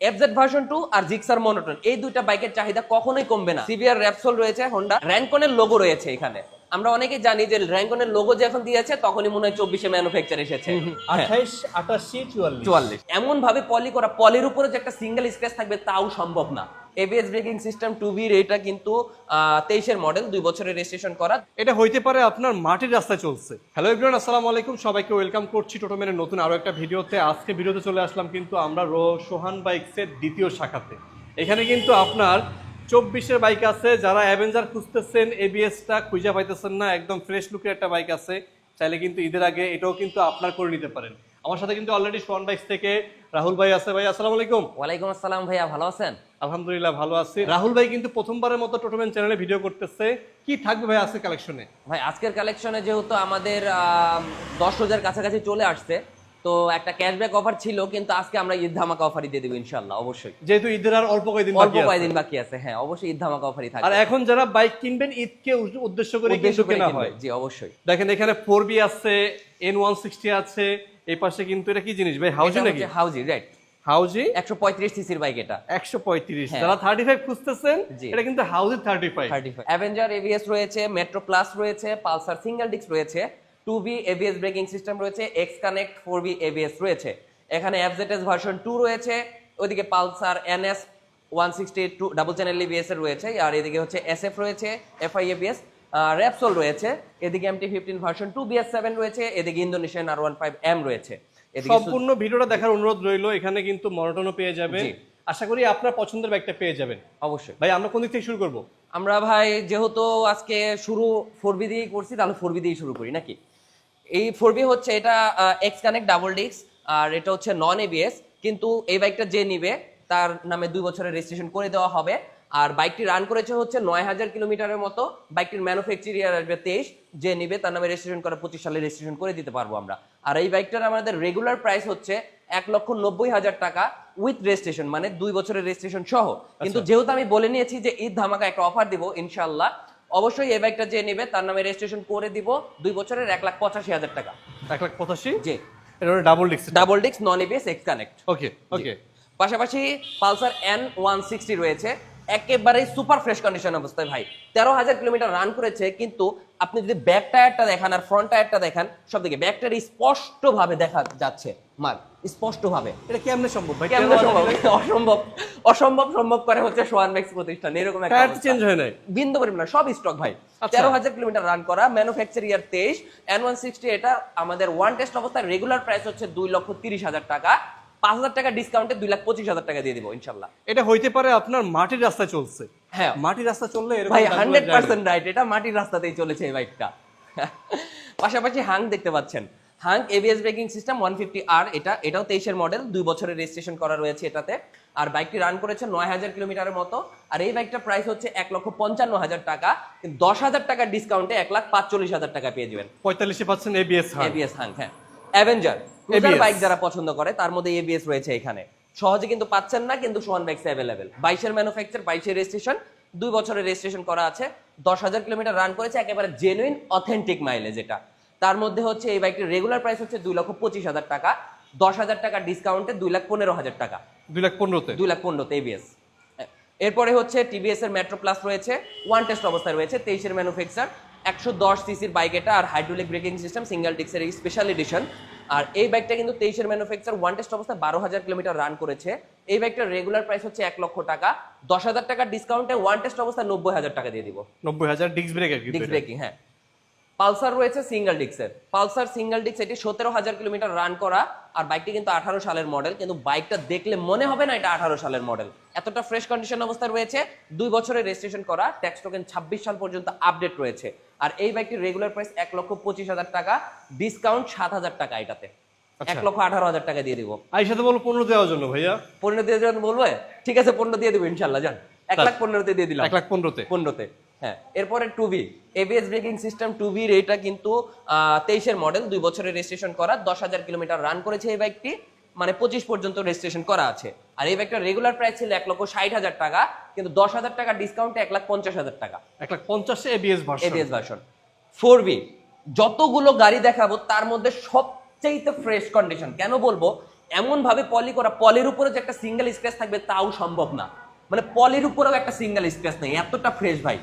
FZ version 2 আর Gixxer monotone, এই দুইটা বাইকের চাহিদা কখনোই কমবে না। সিভিআর র্যাপসোল রয়েছে, হোন্ডা র্যানকনের লোগো রয়েছে এখানে। আমরা অনেকেই জানি যে র্যানকনের লোগো যখন দিয়েছে তখনই মনে হয় 24-এ ম্যানুফ্যাকচার এসেছে। 28, 88, 44। 44 এমন ভাবে পলি করা, পলির উপরে যে একটা সিঙ্গেল স্ক্র্যাচ থাকবে তাও সম্ভব না। এবিএস ব্রেকিং সিস্টেম 2B এটা কিন্তু 23-এর মডেল, 2 বছরের রেজিস্ট্রেশন করা। এটা হইতে পারে আপনার মাটির রাস্তায় চলছে। হ্যালো এভরিওয়ান, আসসালামু আলাইকুম, সবাইকে ওয়েলকাম করছি টোটোম্যানের নতুন আরো একটা ভিডিওতে। আজকে ভিডিওতে চলে আসলাম কিন্তু আমরা সোহান বাইকসের দ্বিতীয় শাখাতে। এখানে কিন্তু আপনার 24-এর বাইক আছে, যারা অ্যাভেঞ্জার খুঁজতেছেন, এবিএসটা খুঁজে পাইতেছেন না, একদম ফ্রেশ লুকের একটা বাইক আছে, চাইলে কিন্তু ঈদের আগে এটাও কিন্তু আপনার করে নিতে পারেন। আমার সাথে কিন্তু অলরেডি সোহান বাইকস থেকে রাহুল ভাই আছে। ভাই আসসালামু আলাইকুম। ওয়ালাইকুম আসসালাম ভাইয়া, ভালো আছেন? আলহামদুলিল্লাহ ভালো আছি। রাহুল ভাই কিন্তু প্রথমবারের মতো টোটোম্যান চ্যানেলে ভিডিও করতেছে। কি থাকবে ভাই আজকের কালেকশনে? ভাই আজকের কালেকশনে যেহেতু আমাদের 10,000 কাছাকাছি চলে আসছে, তো একটা ক্যাশব্যাক অফার ছিল, কিন্তু আজকে আমরা ঈদ ধামাকা অফারই দিয়ে দেবো ইনশাআল্লাহ। অবশ্যই, যেহেতু ঈদের আর অল্প কয়েকদিন বাকি আছে। হ্যাঁ, অবশ্যই ঈদ ধামাকা অফারই থাকবে। আর এখন যারা বাইক কিনবেন ঈদকে উদ্দেশ্য করে কিন্তু কেনা হয়। জি অবশ্যই। দেখেন এখানে 4B আছে, N160 আছে, এই পাশে কিন্তু এটা কি জিনিস ভাই? হাউজি নাকি? হাউজি, রাইট। হাউজি 135 সিসির বাইক এটা। 135। হ্যাঁ। যারা 35 খুঁজতেছেন, জি। এটা কিন্তু হাউজি 35। অ্যাভেঞ্জার এবিএস রয়েছে, মেট্রো প্লাস রয়েছে, পালসার সিঙ্গেল ডিস্ক রয়েছে, 2B এবিএস ব্রেকিং সিস্টেম রয়েছে, এক্স কানেক্ট 4B এবিএস রয়েছে। এখানে এফজেডএস ভার্সন 2 রয়েছে, ওইদিকে Pulsar NS 160 double channel ABS এর রয়েছে, আর এদিকে হচ্ছে SF রয়েছে, FI এবিএস, র্যাপসোল রয়েছে, এদিকে MT-15 ভার্সন 2 BS7 রয়েছে, এদিকে ইন্দোনেশিয়ান R15M রয়েছে। সম্পূর্ণ ভিডিওটা দেখার অনুরোধ রইলো। এখানে কিন্তু মনোটনও পেয়ে যাবেন। আশা করি আপনার পছন্দের বাইকটা পেয়ে যাবেন। অবশ্যই ভাই, আমরা কোন দিক থেকে শুরু করব? আমরা ভাই যেহেতু আজকে শুরু 4B দিয়েই করছি, তাহলে 4B দিয়েই শুরু করি নাকি? এই 4B হচ্ছে এটা এক্স কানেক্ট ডাবল ডিস্ক, আর এটা হচ্ছে নন এবিএস, কিন্তু এই বাইকটা যে নিবে তার নামে 2 বছরের রেজিস্ট্রেশন করে দেওয়া হবে। আর বাইকটি রান করেছে হচ্ছে 9,000 কিলোমিটারের মতো। বাইকটির ম্যানুফ্যাকচার ইয়ার আসবে 23, যে নিবে তার নামে রেজিস্ট্রেশন করে 25 সালে রেজিস্ট্রেশন করে দিতে পারবো আমরা। আর এই বাইকটার আমাদের রেগুলার প্রাইস হচ্ছে 1,90,000 টাকা উইথ রেজিস্ট্রেশন, মানে 2 বছরের রেজিস্ট্রেশন সহ। কিন্তু যেহেতু আমি বলে নিয়েছি যে ঈদ ধামাকা একটা অফার দিব ইনশাআল্লাহ, অবশ্যই এই বাইকটা যে নেবে তার নামে রেজিস্ট্রেশন করে দিব 2 বছরের 1,85,000 টাকা। 1,85,000? জি, এটা double disc. Double disc non ABS X connect. Okay okay. পাশাপাশি পালসার N160 রয়েছে, একেবারে সুপার ফ্রেশ কন্ডিশন অবস্থায় ভাই। 13,000 কিলোমিটার রান করেছে, কিন্তু আপনি যদি ব্যাক টায়ারটা দেখান আর ফ্রন্ট টায়ারটা দেখান, সব দিকে ব্যাক টায়ার স্পষ্ট ভাবে দেখা যাচ্ছে, মাল স্পষ্ট ভাবে। এটা কেমনে সম্ভব ভাই? কেমনে সম্ভব? অসম্ভব সম্ভব করে হচ্ছে সোহান বাইকস প্রতিষ্ঠান। এরকম একটা টায়ার চেঞ্জ হয় নাই, বিন্দু পরিমাণ সব স্টক ভাই। 13,000 কিলোমিটার রান করা, ম্যানুফ্যাকচার ইয়ার 23। N160 এটা আমাদের ওয়ান টেস্ট অবস্থায় রেগুলার প্রাইস হচ্ছে 2,30,000 টাকা। 5,000 টাকা ডিসকাউন্টে 2,25,000 টাকা দিয়ে দিব ইনশাআল্লাহ। এটা হইতে পারে আপনার মাটির রাস্তায় চলছে। হ্যাঁ, মাটির রাস্তা চললে এরকম ভাই 100% রাইট, এটা মাটির রাস্তাতেই চলেছে এই বাইকটা। পাশাপাশি হাং দেখতে পাচ্ছেন, Hang ABS braking system 150R, এটাও 23-এর মডেল, 2 বছরের রেজিস্ট্রেশন করা রয়েছে এটাতে। আর বাইকটি রান করেছে 9,000 কিলোমিটারের মতো। আর এই বাইকটার প্রাইস হচ্ছে 1,55,000 টাকা, কিন্তু 10,000 টাকার ডিসকাউন্টে 1,45,000 টাকা পেয়ে যাবেন। 45 পাচ্ছেন এবিএস হাং। হ্যাঁ, অ্যাভেঞ্জার বাইক যারা পছন্দ করে তার মধ্যে এবিএস রয়েছে এখানে। সহজে কিন্তু পাচ্ছেন না, কিন্তু সোহান বাইকস অ্যাভেলেবেল। 22-এর ম্যানুফ্যাকচার, 22-এর রেজিস্ট্রেশন, 2 বছরের রেজিস্ট্রেশন করা আছে, 10,000 কিলোমিটার রান করেছে, একেবারে জেনুইন অথেন্টিক মাইলেজ এটা। তার মধ্যে হচ্ছে এই বাইকটির রেগুলার প্রাইস হচ্ছে 2,25,000 টাকা, 10,000 টাকা ডিসকাউন্টে 2,15,000 টাকা। 2,15,000 এবিএস। এরপরে হচ্ছে টিভিএস এর মেট্রো প্লাস রয়েছে, ওয়ান টেস্ট অবস্থায় রয়েছে, 23-এর ম্যানুফ্যাকচার, 110 সিসির বাইক এটা, আর হাইড্রোলিক ব্রেকিং সিস্টেম সিঙ্গেল ডিস্কের স্পেশাল এডিশন। আর এই বাইকটা কিন্তু 23-এর ম্যানুফ্যাকচার, ওয়ান টেস্ট অবস্থায় 12,000 কিলোমিটার রান করেছে। এই বাইকটার রেগুলার প্রাইস হচ্ছে 1,00,000 টাকা, 10,000 টাকা ডিসকাউন্টে ওয়ান টেস্ট অবস্থায় 90,000 টাকা দিয়ে দিব। 90,000 ডিস্ক ব্রেকিং। হ্যাঁ, পালসার রয়েছে সিঙ্গেল ডিস্কের, পালসার সিঙ্গেল ডিস্ক, এটি 17,000 কিলোমিটার রান করা। আর বাইকটি কিন্তু 18 সালের মডেল, কিন্তু বাইকটা দেখলে মনে হবে না এটা 18 সালের মডেল, এতটা ফ্রেশ কন্ডিশন অবস্থায় রয়েছে। 2 বছরের রেজিস্ট্রেশন করা, ট্যাক্স টোকেন 26 সাল পর্যন্ত আপডেট রয়েছে। আর এই বাইকটির রেগুলার প্রাইস 1,25,000 টাকা, ডিসকাউন্ট 7,000 টাকা, এটাতে 1,18,000 টাকা দিয়ে দিব। আইসাতে বলো 15 দেওয়ার জন্য ভাইয়া। 15 দিয়ে দেওয়ার বলবে? ঠিক আছে, 15 দিয়ে দিব ইনশাআল্লাহ। জান 1,15,000 দিয়ে দিলাম। 1,15,000 হ্যাঁ, এরপরে 2B ABS braking system 2B, এটা কিন্তু 23-এর মডেল, 2 বছরের রেজিস্ট্রেশন করা, 10,000 কিলোমিটার রান করেছে এই বাইকটি, মানে 25 পর্যন্ত রেজিস্ট্রেশন করা আছে। আর এই বাইকটার রেগুলার প্রাইস ছিল 1,60,000 টাকা, কিন্তু 10,000 টাকা ডিসকাউন্টে 1,50,000 টাকা। 1,50,000 এবিএস ভার্সন। 4B যতগুলো গাড়ি দেখাবো তার মধ্যে সবচেয়ে ফ্রেশ কন্ডিশন। কেন বলবো? এমন ভাবে পলি করা, পলির উপরে যে একটা সিঙ্গেল স্ক্র্যাচ থাকবে তাও সম্ভব না, মানে পলির উপরেও একটা সিঙ্গেল স্ক্র্যাচ নেই, এতটা ফ্রেশ ভাই।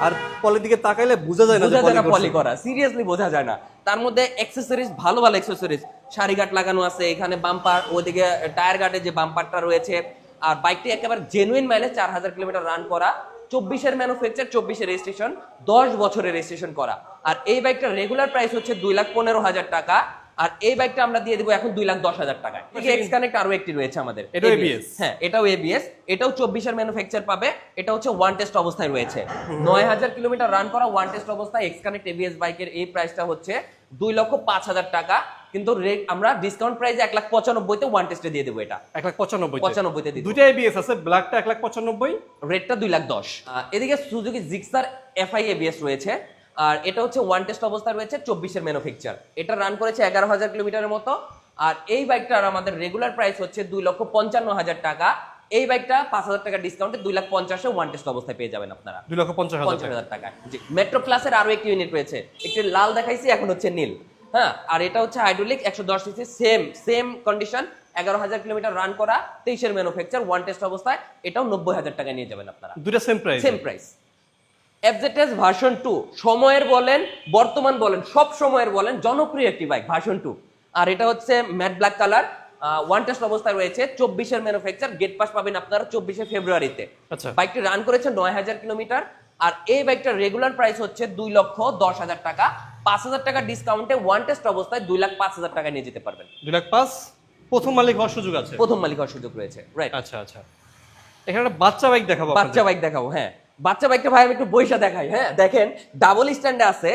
আর পলের দিকে তাকাইলে বোঝা যায় না যে বোঝা যায় না পলি পলি করা, সিরিয়াসলি বোঝা যায় না। তার মধ্যে অ্যাক্সেসরিজ ভালো ভালো অ্যাক্সেসরিজ, সারি গার্ড লাগানো আছে এখানে, বাম্পার, ওদিকে টায়ার গার্ডের যে বাম্পারটা রয়েছে। আর বাইকটি একেবারে জেনুইন মাইলেজ, 4000 কিলোমিটার রান করা, 24-এর ম্যানুফ্যাকচার, 24-এর রেজিস্ট্রেশন, 10 বছরের রেজিস্ট্রেশন করা। আর এই বাইকটার রেগুলার প্রাইস হচ্ছে 2,15,000 টাকা। আর এই বাইকটা আমরা দিয়ে দিব এখন 2,10,000 টাকায়। এক্স কানেক্ট আরো একটি রয়েছে আমাদের, এটাও ABS। হ্যাঁ এটাও এবিএস, এটাও 24-এর ম্যানুফ্যাকচার পাবে। এটা হচ্ছে ওয়ান টেস্ট অবস্থায় রয়েছে, 9,000 কিলোমিটার রান করা ওয়ান টেস্ট অবস্থায়। এক্স কানেক্ট এবিএস বাইকের এই প্রাইসটা হচ্ছে 2,05,000 টাকা, কিন্তু আমরা ডিসকাউন্ট প্রাইসে 1,95,000-তে ওয়ান টেস্টে দিয়ে দেবো। এটা 1,95,000 দিয়ে দুইটা এবিএস আছে, ব্ল্যাকটা 1,95,000, রেটটা 2,10,000। এদিকে সুজুকি জিক্সার এফআই এবিএস রয়েছে, আর এটা হচ্ছে ওয়ান টেস্ট অবস্থায় রয়েছে, 24-এর ম্যানুফ্যাকচার। এটা রান করেছে 11,000 কিলোমিটারের মতো। আর এই বাইকটার আমাদের রেগুলার প্রাইস হচ্ছে 2,55,000 টাকা। এই বাইকটা 5,000 টাকা ডিসকাউন্টে 2,50,000-এ ওয়ান টেস্ট অবস্থায় পেয়ে যাবেন আপনারা 2,50,000 টাকা। জি, মেট্রো ক্লাসের আরো একটি ইউনিট রয়েছে, একটি লাল দেখাইছি, এখন হচ্ছে নীল। হ্যাঁ, আর এটা হচ্ছে hydraulic 110 CC, same condition, 11,000 kilometre run করা, 23-এর ম্যানুফ্যাকচার, ওয়ান টেস্ট অবস্থায়। এটাও 90,000 টাকা নিয়ে যাবেন আপনারা, দুইটা সেম প্রাইস। এফজেডএস ভার্সন 2 সময়ের বলেন, বর্তমান বলেন, সব সময়ের বলেন, জনপ্রিয় একটি বাইক ভার্সন 2। আর এটা হচ্ছে matte black colour, one test অবস্থায় রয়েছে, 24-এর ম্যানুফ্যাকচার। গেট পাস পাবেন আপনারা 24শে ফেব্রুয়ারিতে। আচ্ছা, বাইকটি রান করেছে 9,000 কিলোমিটার। আর এই বাইকটার রেগুলার প্রাইস হচ্ছে 2,10,000 টাকা, 5,000 টাকা ডিসকাউন্টে ওয়ান টেস্ট অবস্থায় 2,05,000 টাকা নিয়ে যেতে পারবেন। 2,05,000 প্রথম মালিক হওয়ার সুযোগ আছে, প্রথম মালিক হওয়ার সুযোগ রয়েছে, রাইট। আচ্ছা আচ্ছা, এখানে একটা বাচ্চা বাইক দেখাবো, বাচ্চা বাইক দেখাবো। হ্যাঁ, বাচ্চা বাইকটা ভাই আমি একটু বইসা দেখাই। হ্যাঁ দেখেন, ডাবল স্ট্যান্ডে আছে,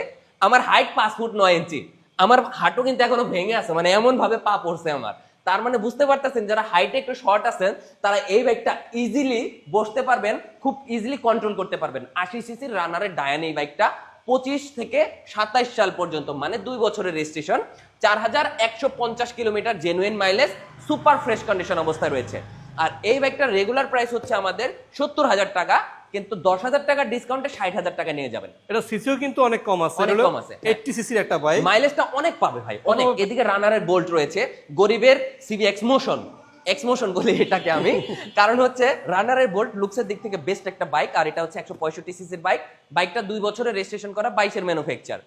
আমার হাইট 5 ফুট 9 ইঞ্চি, আমার হাঁটু কিন্তু এখনো ভেঙে আছে, মানে এমন ভাবে পা পড়ছে আমার। তার মানে বুঝতে পারতেছেন যারা হাইটে একটু শর্ট আছেন তারা এই বাইকটা ইজিলি বসতে পারবেন, খুব ইজিলি কন্ট্রোল করতে পারবেন। 80 সিসির রানারের ডায়ান এই বাইকটা, 25 থেকে 27 সাল পর্যন্ত, মানে 2 বছরের registration, 4,150 kilometre genuine mileage, super fresh condition অবস্থায় রয়েছে। আর এই বাইকটার রেগুলার প্রাইস হচ্ছে আমাদের 70,000 টাকা, কিন্তু 10,000 টাকা ডিসকাউন্টে 60,000 টাকা নিয়ে যাবেন। এটা সিসিও কিন্তু অনেক কম আছে, অনেক কম আছে, 80 সিসির একটা বাইক, মাইলেজটা অনেক পাবে ভাই, অনেক। এদিকে রানারের বোল্ট রয়েছে, গরিবের সিবি এক্সমোশন বলি এটাকে আমি, কারণ হচ্ছে রানারের বোল্ট লুকসের দিক থেকে বেস্ট একটা বাইক। আর এটা হচ্ছে 165 সিসির বাইক, বাইকটা 2 বছরের রেজিস্ট্রেশন করা, 22-এর ম্যানুফ্যাকচার,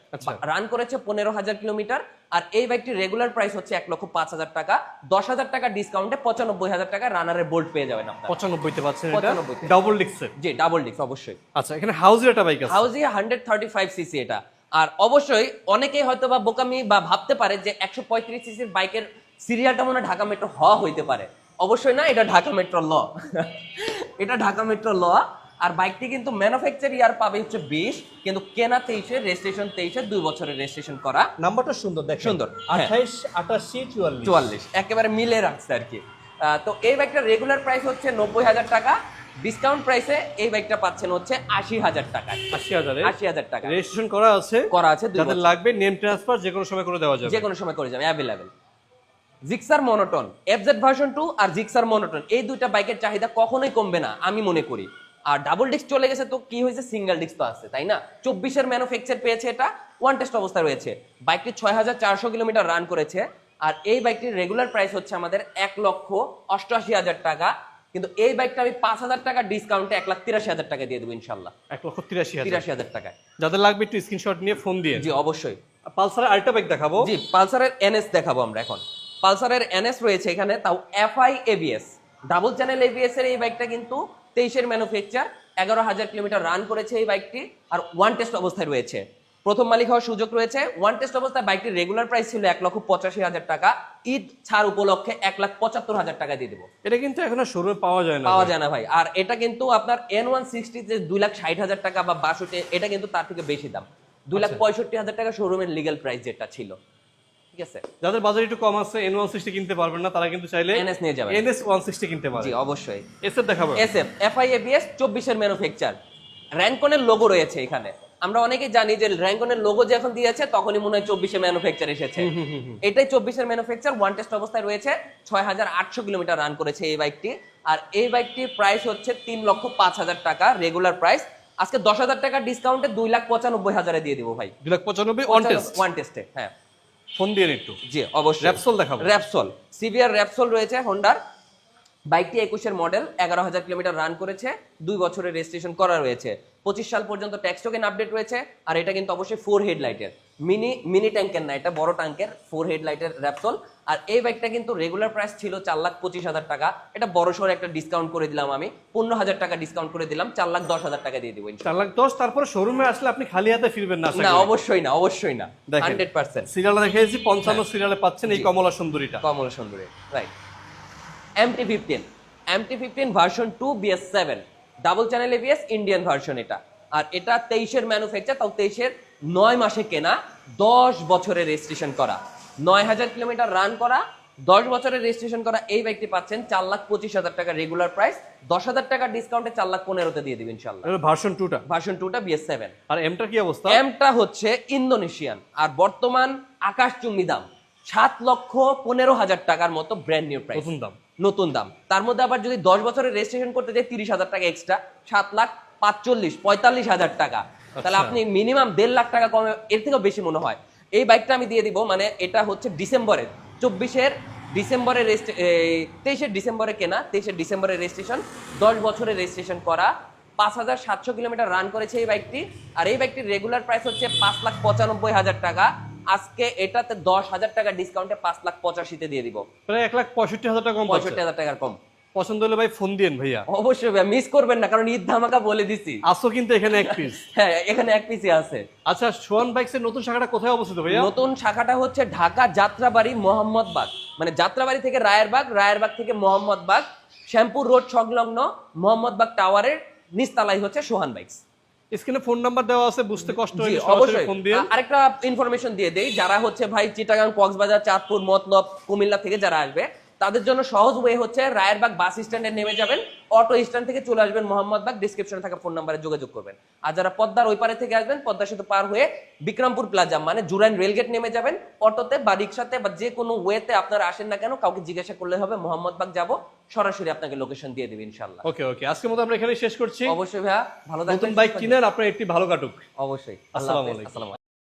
রান করেছে 15,000 কিলোমিটার। আর এই বাইকটির রেগুলার প্রাইস হচ্ছে 1,05,000 টাকা, 10,000 টাকা ডিসকাউন্টে 95,000 টাকা রানারের বোল্ট পেয়ে যাবেন আপনারা। 95-তে পাচ্ছেন, এটা 95-তে ডাবল ডিস্কের। জি, ডাবল ডিস্ক অবশ্যই। আচ্ছা, এখানে হাউজের একটা বাইক আছে, হাউজি 135 সিসি এটা। আর অবশ্যই অনেকেই হয়তো বা বোকামি বা ভাবতে পারে যে 135 সিসির বাইকের সিরিয়ালটা মনে হয় ঢাকা মেট্রো হ হইতে পারে। অবশ্যই না, এটা ঢাকা মেট্রো ল এটা ঢাকা মেট্রো ল। আর বাইকটি কিন্তু ম্যানুফ্যাকচার ইয়ার পাবে হচ্ছে 20, কিন্তু কেনা 23-এ, রেজিস্ট্রেশন 23-এ, 2 বছরের রেজিস্ট্রেশন করা। নাম্বারটা সুন্দর, দেখ সুন্দর, 28, 88, 44 একেবারে মিলে রাখছে আর কি। তো এই বাইকটার রেগুলার প্রাইস হচ্ছে 90,000 টাকা, ডিসকাউন্ট প্রাইসে এই বাইকটা পাচ্ছেন হচ্ছে 80,000 টাকায়। 80,000 টাকা রেজিস্ট্রেশন করা আছে, যাদের লাগবে নেম ট্রান্সফার যে কোনো সময় করে দেওয়া যাবে, যে কোনো সময় করে যাবে, available. Gixxer monotone, FZ version 2 আর জিক্সার মনোটন, এই দুইটা বাইকের চাহিদা কখনোই কমবে না আমি মনে করি। আর ডাবল ডিস্ক চলে গেছে তো কি হয়েছে, সিঙ্গেল ডিস্ক তো আছে, তাই না? 24-এর ম্যানুফ্যাকচার পেয়েছে, এটা ওয়ান টেস্ট অবস্থায় রয়েছে। বাইকটি 6,400 কিলোমিটার রান করেছে। আর এই বাইকটির রেগুলার প্রাইস হচ্ছে আমাদের 1,88,000 টাকা, কিন্তু এই বাইকটা আমি 5,000 টাকা ডিসকাউন্টে 1,83,000 টাকা দিয়ে দেবো ইনশাল্লাহ। 1,83,000 টাকায়। যাদের লাগবে একটু স্ক্রিনশট নিয়ে ফোন দিয়ে। জি অবশ্যই। পালসারের আরেকটা বাইক দেখাবো। জি, পালসারের এনএস দেখাবো আমরা এখন। পালসারের এনএস রয়েছে এখানে, তাও FI ABS, double channel ABS এর এই বাইকটা কিন্তু 23-এর ম্যানুফ্যাকচার, 11,000 কিলোমিটার রান করেছে এই বাইকটি। আর ওয়ান টেস্ট অবস্থায় রয়েছে, প্রথম মালিক হওয়ার সুযোগ রয়েছে। ওয়ান টেস্ট অবস্থায় বাইকটির রেগুলার প্রাইস ছিল 1,85,000 টাকা, ঈদ ছাড় উপলক্ষে 1,75,000 টাকা দিয়ে দেবো। এটা কিন্তু এখন শোরুমে পাওয়া যায় না ভাই। আর এটা কিন্তু আপনার N160 যে 2,60,000 টাকা বা 62, এটা কিন্তু তার থেকে বেশি দাম, 2,65,000 টাকা শোরুমের লিগ্যাল প্রাইস যেটা ছিল। ঠিক আছে, যাদের বাজার একটু কম আছে, N160 কিনতে পারবেন না, তারা কিন্তু চাইলে এনএস নিয়ে যাবেন, NS 160 কিনতে পারবেন। জি অবশ্যই। এসএফ দেখাবো, এসএফ এফআই এবিএস 24-এর ম্যানুফ্যাকচার, র‍্যাঙ্কনের লোগো রয়েছে এখানে। আমরা অনেকেই জানি যে র‍্যাঙ্কনের লোগো যখন দিয়েছে তখনই মনে হয় 24-এ ম্যানুফ্যাকচার এসেছে। এটাই 24-এর ম্যানুফ্যাকচার, ওয়ান টেস্ট অবস্থায় রয়েছে, 6,800 কিলোমিটার রান করেছে এই বাইকটি। আর এই বাইকটির প্রাইস হচ্ছে 3,05,000 টাকা রেগুলার প্রাইস। আজকে 10,000 টাকা ডিসকাউন্টে 2,95,000-এ দিয়ে দিব ভাই। 2,95,000 ওয়ান টেস্টে। হ্যাঁ, ফোন দিয়ে একটু জি অবশ্যই। র্যাপসোল দেখাবো। র্যাপসোল, সিভিআর র্যাপসোল রয়েছে হোন্ডার। বাইকটি 21-এর মডেল, 11,000 কিলোমিটার রান করেছে, 2 বছরের রেজিস্ট্রেশন করা রয়েছে, 25 সাল পর্যন্ত ট্যাক্স টোকেন আপডেট রয়েছে। আর এটা কিন্তু অবশ্যই 4 হেডলাইটের, মিনি ট্যাঙ্কের না, এটা বড় ট্যাঙ্কের 4 হেডলাইটের র্যাপসোল। আর এই বাইকটা কিন্তু রেগুলার প্রাইস ছিল 4,25,000 টাকা, এটা বড় সড়ো একটা ডিসকাউন্ট করে দিলাম আমি, 15,000 টাকা ডিসকাউন্ট করে দিলাম, 4,10,000 টাকা দিয়ে দিব ইনশাআল্লাহ। 4,10,000। তারপরে শোরুমে আসলে আপনি খালি হাতে ফিরবেন না? না অবশ্যই না, অবশ্যই না, 100%। সিরিয়ালটা দেখিয়েছি 55 সিরিয়ালে পাচ্ছেন এই কমলা সুন্দরীটা। কমলা সুন্দরী, right. MT-15 version 2 BS7 double channel ABS Indian version এটা। আর এটা 23-এর ম্যানুফ্যাকচার, তাও 23-এর 9 মাসে কেনা, 10 বছরের রেজিস্ট্রেশন করা, 9,000 কিলোমিটার রান করা, 10 বছরের রেজিস্ট্রেশন করা। এই বাইকটি পাচ্ছেন 4,25,000 টাকা রেগুলার প্রাইস, 10,000 টাকা ডিসকাউন্টে 4,15,000-তে দিয়ে দিবেন ইনশাআল্লাহ। এটা ভার্সন 2টা। ভার্সন 2টা BS7। আর এমটা কি অবস্থা? এমটা হচ্ছে ইন্দোনেশিয়ান, আর বর্তমান আকাশচুম্বী দাম 7,15,000 টাকার মতো, ব্র্যান্ড নিউ প্রাইস, নতুন দাম। তার মধ্যে আবার যদি 10 বছরের রেজিস্ট্রেশন করতে যাই 30,000 টাকা এক্সট্রা, 7,45,000 টাকা। তাহলে আপনি মিনিমাম 1.5 লাখ টাকা কমে, এর থেকেও বেশি মনে হয়। এই বাইকটা আমি দিয়ে দিব, মানে এটা হচ্ছে ডিসেম্বরের 24-এর ডিসেম্বরের 23-এর ডিসেম্বরে কেনা, 23-এর ডিসেম্বরের রেজিস্ট্রেশন, 10 বছরের রেজিস্ট্রেশন করা, 5,700 কিলোমিটার রান করেছে এই বাইকটি। আর এই বাইকটির রেগুলার প্রাইস হচ্ছে 5,95,000 টাকা। আজকে এটাতে 10,000 টাকা ডিসকাউন্টে 5,85,000-তে দিয়ে দিব, প্রায় 1,65,000 টাকা কম। 65,000 টাকার কম। পছন্দ হলে ভাই ফোন দিন ভাইয়া। অবশ্যই ভাই, মিস করবেন না, কারণ ঈদ ধামাকা বলে দিছি। আসো কিন্তু এখানে এক পিস। হ্যাঁ, এখানে এক পিসই আছে। আচ্ছা, সোহান বাইকসের নতুন শাখাটা কোথায় অবস্থিত ভাইয়া? নতুন শাখাটা হচ্ছে ঢাকা যাত্রাবাড়ি মোহাম্মদবাগ, মানে যাত্রাবাড়ি থেকে রায়েরবাগ, রায়েরবাগ থেকে মোহাম্মদবাগ, শ্যামপুর রোড সংলগ্ন মোহাম্মদবাগ টাওয়ারের নিচতলায় হচ্ছে সোহান বাইকস। স্ক্রিনে ফোন নাম্বার দেওয়া আছে, বুঝতে কষ্ট জি, হলে অবশ্যই সরাসরি ফোন দিন। আরেকটা ইনফরমেশন দিয়ে দেই, যারা হচ্ছে ভাই চিটাগাং, কক্সবাজার, চাঁদপুর, মতলব, কুমিল্লা থেকে যারা আসবে, তাদের জন্য সহজ ওয়ে হচ্ছে রায়েরবাগ বাস স্ট্যান্ডে নেমে যাবেন, অটো স্ট্যান্ড থেকে চলে আসবেন মোহাম্মদবাগ, ডেসক্রিপশনে থাকা ফোন নাম্বারে যোগাযোগ করবেন। আর যারা পদ্মার ওই পারে থেকে আসবেন, পদ্মা সেতু পার হয়ে বিক্রমপুর প্লাজা মানে জুরাইন রেলগেট নেমে যাবেন, অটোতে বা রিক্সাতে বা যে কোনো ওয়েতে আপনারা আসেন না কেন, কাউকে জিজ্ঞাসা করলে হবে মোহাম্মদবাগ যাব, সরাসরি আপনাকে লোকেশন দিয়ে দেবে ইনশাআল্লাহ। ওকে, আজকের মতো আমরা এখানে শেষ করছি। অবশ্যই ভাইয়া, ভালো থাকবেন। নতুন বাইক কিনেন, আপনার একটি ভালো কাটুক। অবশ্যই। আসসালামু আলাইকুম। আসসালামু আলাইকুম।